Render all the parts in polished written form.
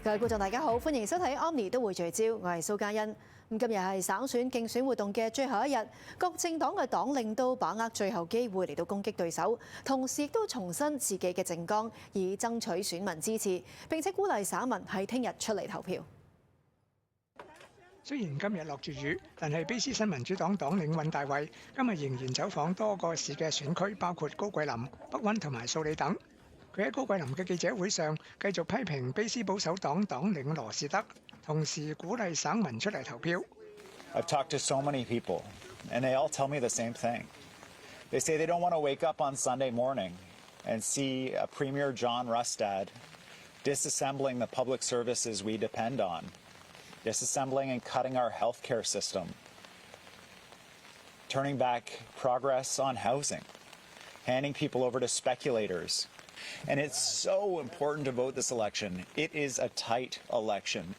各位觀眾大家好，歡迎收睇 OMNI 都會聚焦，我係蘇嘉欣。今日係省選競選活動嘅最後一日，各政黨嘅黨領都把握最後機會嚟到攻擊對手，同時亦都重申自己嘅政綱，以爭取選民支持，並且鼓勵省民喺聽日出嚟投票。雖然今日落住雨，但係卑詩省民主黨黨領尹大衛今日仍然走訪多個市嘅選區，包括高桂林、北溫同埋素里等。佢喺高桂林嘅記者會上繼續批評卑詩保守黨黨領羅士德，同時鼓勵省民出嚟投票。I've talked to so many people, and they all tell me the same thing. They say they don't want to wake up on Sunday morning and see Premier John Rustad disassembling the public services we depend on, disassembling and cutting our healthcare system, turning back progress on housing, handing people over to speculators. And it's so important to vote this election. It is a tight election.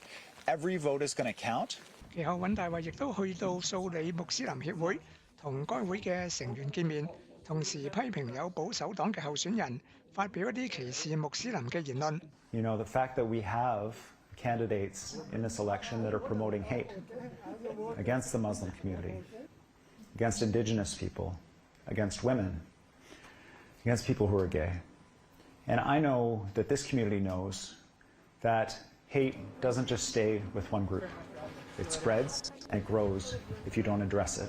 Every vote is going to count. 其後，尹大衛亦都去到素里穆斯林協會，同該會嘅成員見面，同時批評有保守黨嘅候選人發表一啲歧視穆斯林嘅言論。You know, the fact that we have candidates in this election that are promoting hate against the Muslim community, against Indigenous people, against women, against people who are gay. And I know that this community knows that hate doesn't just stay with one group. It spreads and grows if you don't address it.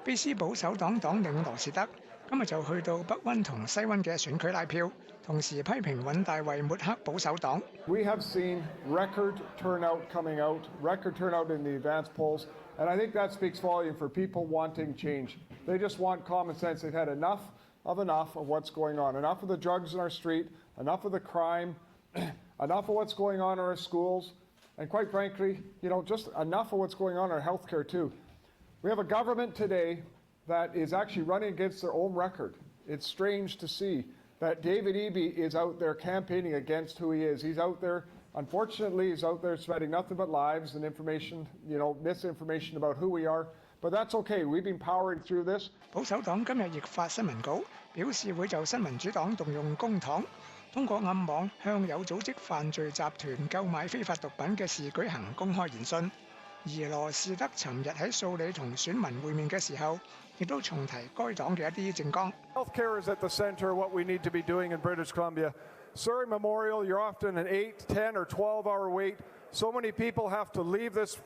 卑詩保守黨黨領羅士德今日就去到北溫同西溫嘅選區拉票，同時批評尹大衛抹黑保守黨。We have seen record turnout coming out, record turnout in the advance polls, and I think that speaks volume for people wanting change. They just want common sense. They've had enough of what's going on, enough of the drugs in our street, enough of the crime, enough of what's going on in our schools, and quite frankly, just enough of what's going on in our healthcare too. We have a government today that is actually running against their own record. It's strange to see that David Eby is out there campaigning against who he is. He's out there, unfortunately, he's out there spreading nothing but lies and information, misinformation about who we are. But that's okay. We've been powering through this. 保守黨今日亦發新聞稿，表示會就新民主黨動用公帑，通過暗網向有組織犯罪集團購買非法毒品嘅事舉行公開言訊。而羅士德尋日喺素里同選民會面嘅時候，亦都重提該黨嘅一啲政綱。Healthcare is at the center of what we need to be doing in British Columbia. Surrey Memorial, you're often an 8, 10, or 12-hour wait. So many people have to leave this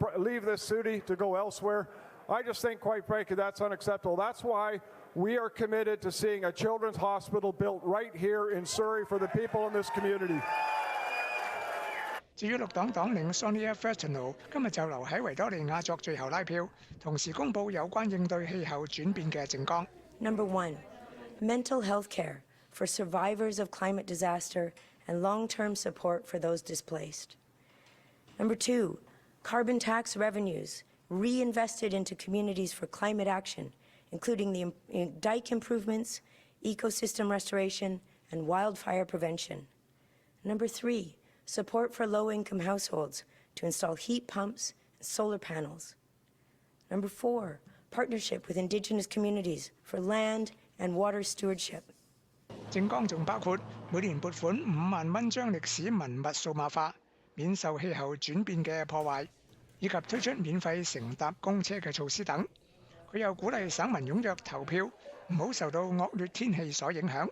city to go elsewhere. I just think, quite frankly, that's unacceptable. That's why we are committed to seeing a children's hospital built right here in Surrey for the people in this community. 至於綠黨黨領 Sonia Furtado 今日就留喺維多利亞作最後拉票，同時公佈有關應對氣候轉變嘅政綱。Number 1, mental health care for survivors of climate disaster and long-term support for those displaced. Number 2, carbon tax revenues reinvested into communities for climate action, including the dike improvements, ecosystem restoration, and wildfire prevention. Number 3, support for low-income households to install heat pumps and solar panels. Number 4, partnership with Indigenous communities for land and water stewardship. 政綱仲包括每年撥款5萬蚊將歷史文物數碼化，免受氣候轉變嘅破壞，以及推出免費乘搭公車嘅措施等。佢又鼓勵省民踴躍投票，唔好受到惡劣天氣所影響。